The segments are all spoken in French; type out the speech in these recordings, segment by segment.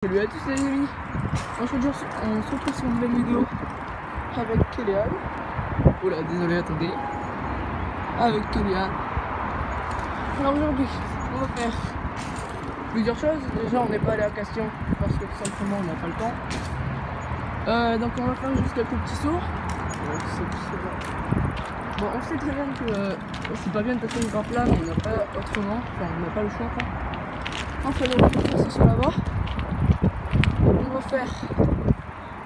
Salut à tous les amis, on se retrouve sur une nouvelle vidéo avec Kélian. Oula, désolé, attendez. Avec Kélian. Alors aujourd'hui, on va faire plusieurs choses. Déjà, on n'est pas allé à Castillon parce que tout simplement on n'a pas le temps. Donc on va faire juste quelques petits sauts. Bon, on sait très bien que c'est pas bien de passer une grappe là, mais on n'a pas autrement, enfin on n'a pas le choix quoi. Enfin, on va faire ce saut là-bas. On va faire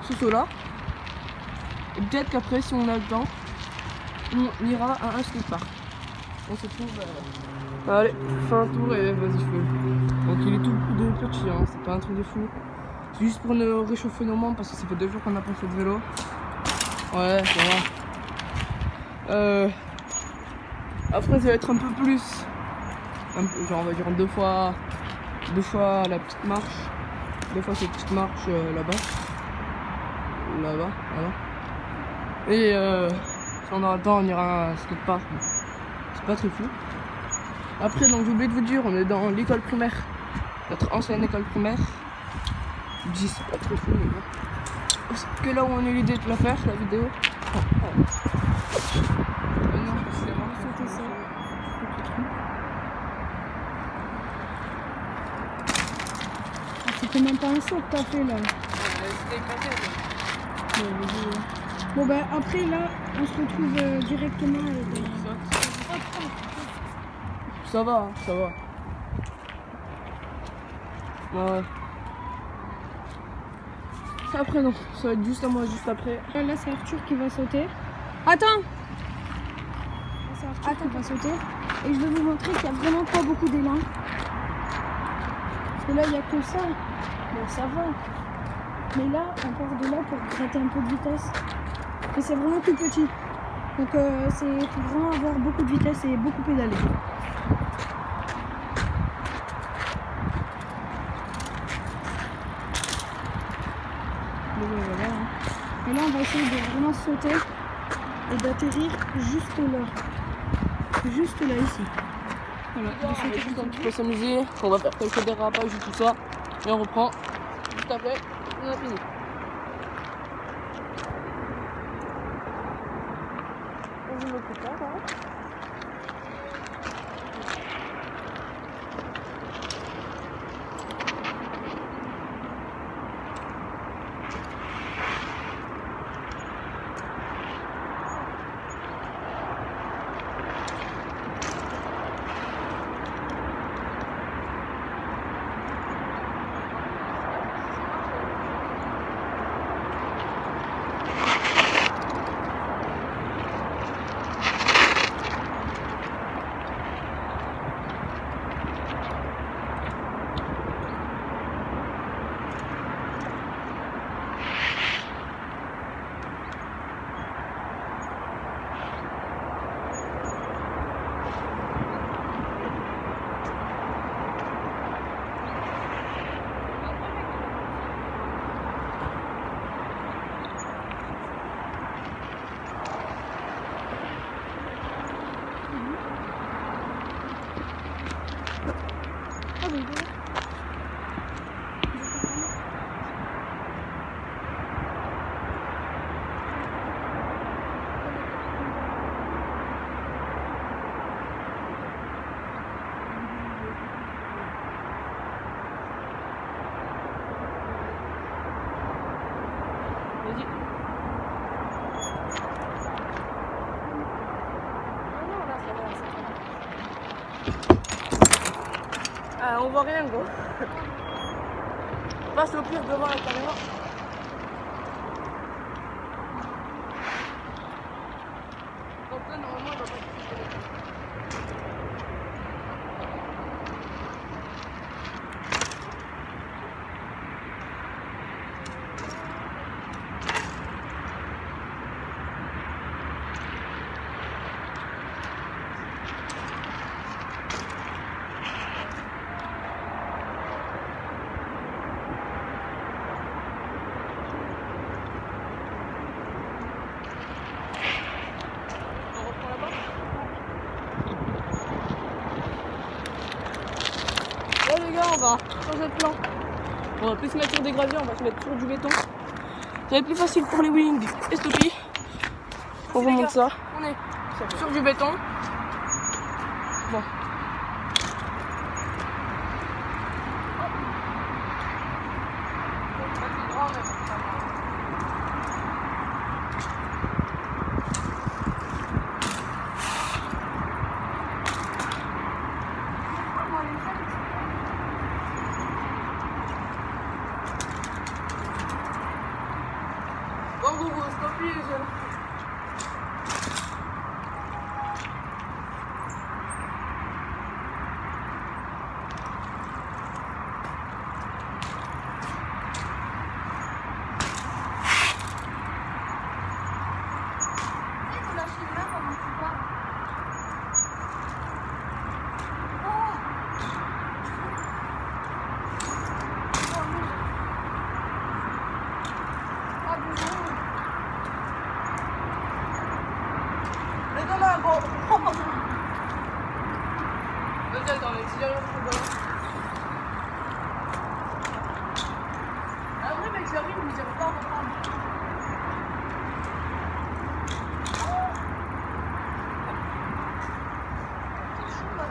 ce saut là et peut-être qu'après si on a le temps on ira à un skatepark. On se trouve allez, fais un tour et vas-y feu. Donc il est tout petit hein, c'est pas un truc de fou. C'est juste pour nous réchauffer nos membres parce que ça fait 2 jours qu'on n'a pas fait de vélo. Ouais ça va. Après ça va être un peu plus genre on va dire deux fois la petite marche. Des fois cette petite marche là-bas, voilà. Et si on aura le temps, on ira à un skatepark. C'est pas très fou. Après, donc j'ai oublié de vous dire, on est dans l'école primaire, notre ancienne école primaire. Je dis c'est pas très fou, mais bon. Parce que là où on a eu l'idée de la faire, la vidéo. Non, c'est vraiment sauter ça. C'est même pas un saut que t'as fait là. C'était éclaté. Bon bah après là on se retrouve directement avec Ça va, hein, ça va. Ouais. Après non, ça va être juste à moi juste après. Là c'est Arthur qui va sauter. Attends. Là c'est Arthur qui va sauter. Et je vais vous montrer qu'il n'y a vraiment pas beaucoup d'élan. Parce que là il n'y a que ça. Bon ça va. Mais là on part de là pour gratter un peu de vitesse. Et c'est vraiment tout petit. Donc c'est faut vraiment avoir beaucoup de vitesse et beaucoup pédaler. Voilà. Et là on va essayer de vraiment sauter et d'atterrir juste là. Juste là ici. Voilà. On va juste un petit peu s'amuser. On va faire quelques dérapages et tout ça. Et on reprend juste après. On a fini. On vous le prépare, hein. On voit rien gros. On passe au pire devant la caméra. Donc là normalement on va pas on va changer de plan. On va plus se mettre sur des graviers, on va se mettre sur du béton. Ça va être plus facile pour les wheeling et stoppie. On vous montre ça. On est sur du béton. Bon. Bon, vous stoppez les jeunes. Vas-y, attends, si j'arrive à faire le ballon. Après, mec, j'arrive, mais j'arrive pas à reprendre. C'est chaud, là,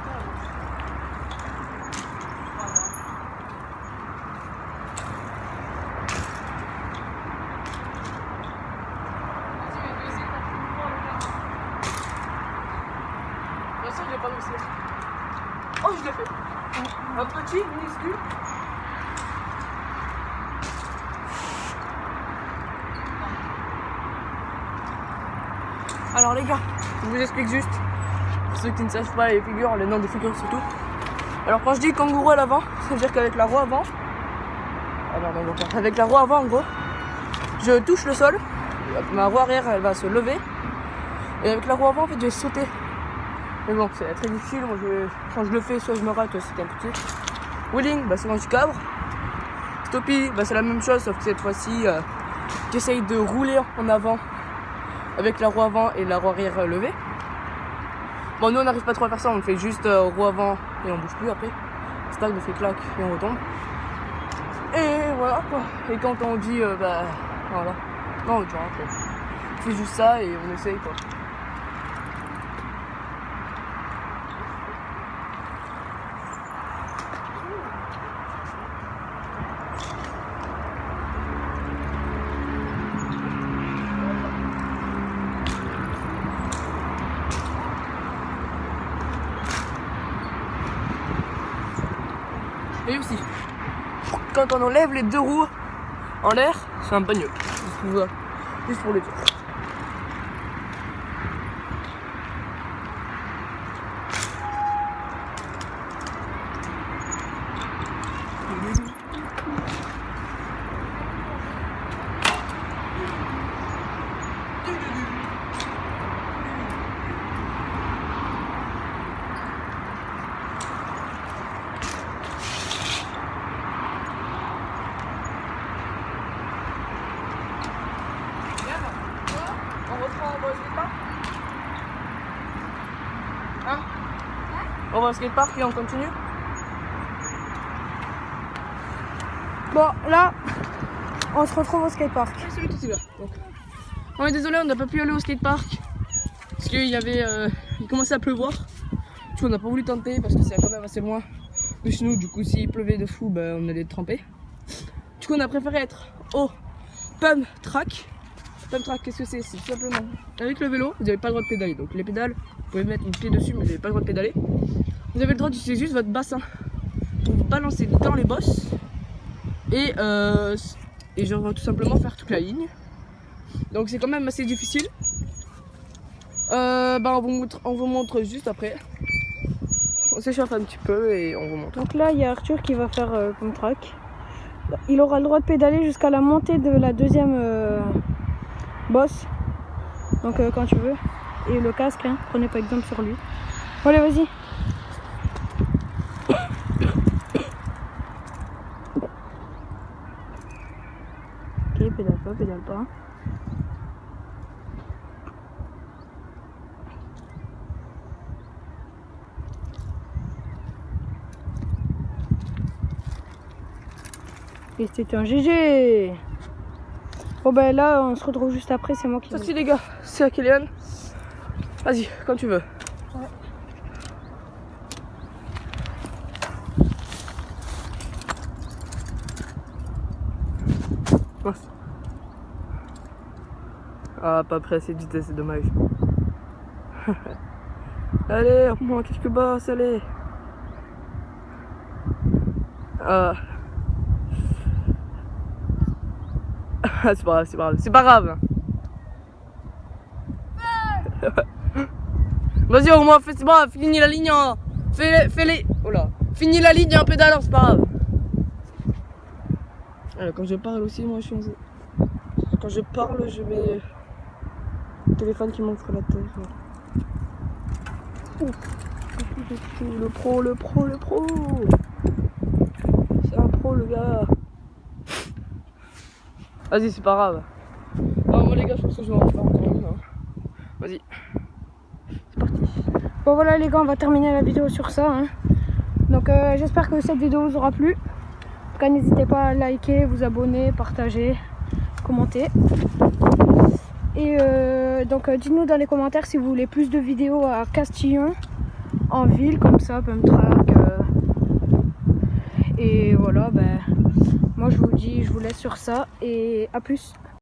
je l'ai pas réussi. Oh, je l'ai fait. Un petit, minuscule. Alors les gars, je vous explique juste, pour ceux qui ne savent pas les figures, les noms des figures surtout. Alors quand je dis kangourou à l'avant, ça veut dire qu'avec la roue avant, avec la roue avant en gros, je touche le sol, ma roue arrière elle va se lever, et avec la roue avant en fait je vais sauter. Mais bon, c'est très difficile. Moi, quand je le fais, soit je me rate, soit c'est un petit. Wheeling, bah, c'est quand tu cabres. Stoppie, bah, c'est la même chose, sauf que cette fois-ci, tu essayes de rouler en avant avec la roue avant et la roue arrière levée. Bon, nous, on n'arrive pas trop à faire ça, on fait juste roue avant et on bouge plus après. Stack, on fait clac et on retombe. Et voilà quoi. Et quand on dit, bah, voilà. Non, tu vois, on fait juste ça et on essaye quoi. Et aussi, quand on enlève les deux roues en l'air, c'est un bagneux. Juste pour le dire. Hein? On va au skatepark et on continue. Bon, là, on se retrouve au skatepark. Celui qui est là. On est désolé, on n'a pas pu aller au skatepark parce qu'il y avait, il commençait à pleuvoir. Du coup, on n'a pas voulu tenter parce que c'est quand même assez loin de chez nous. Du coup, s'il pleuvait de fou, ben, on allait tremper. Du coup, on a préféré être au Pump Track. Pump Track, qu'est-ce que c'est? C'est tout simplement avec le vélo, vous n'avez pas le droit de pédaler. Donc les pédales, vous pouvez mettre une pied dessus, mais vous n'avez pas le droit de pédaler. Vous avez le droit d'utiliser juste votre bassin pour vous balancer dans les bosses et genre tout simplement faire toute la ligne. Donc c'est quand même assez difficile. Bah on vous montre juste après. On s'échauffe un petit peu et on vous montre. Donc là, il y a Arthur qui va faire Pump Track. Il aura le droit de pédaler jusqu'à la montée de la deuxième bosse. Donc quand tu veux. Et le casque, hein, prenez par exemple sur lui. Bon, allez, vas-y. Ok, pédale pas, pédale pas. Et c'était un GG. Bon ben là on se retrouve juste après, c'est moi qui... Merci les gars, c'est à Kélian. Vas-y, quand tu veux. Ouais. Mince. Ah, pas prêt à cette vitesse, c'est dommage. Allez, au moins quelques bosses, allez. Ah. C'est pas grave, c'est pas grave, c'est pas grave. Vas-y, au moins, c'est bon, finis la ligne. Hein. Fais-les. Oh là. Finis la ligne en pédalant, c'est pas grave. Alors, quand je parle aussi, moi je suis. Quand je parle, je mets le téléphone qui monte sur la tête. Le pro, le pro, le pro. C'est un pro, le gars. Vas-y, c'est pas grave. Non, moi les gars, je pense que je vais en faire encore une. Hein. Vas-y. C'est parti. Bon voilà les gars, on va terminer la vidéo sur ça. Hein. Donc j'espère que cette vidéo vous aura plu. En tout cas, n'hésitez pas à liker, vous abonner, partager, commenter. Et donc dites-nous dans les commentaires si vous voulez plus de vidéos à Castillon, en ville comme ça, Pump Track. Et voilà, ben moi je vous dis, je vous laisse sur ça et à plus.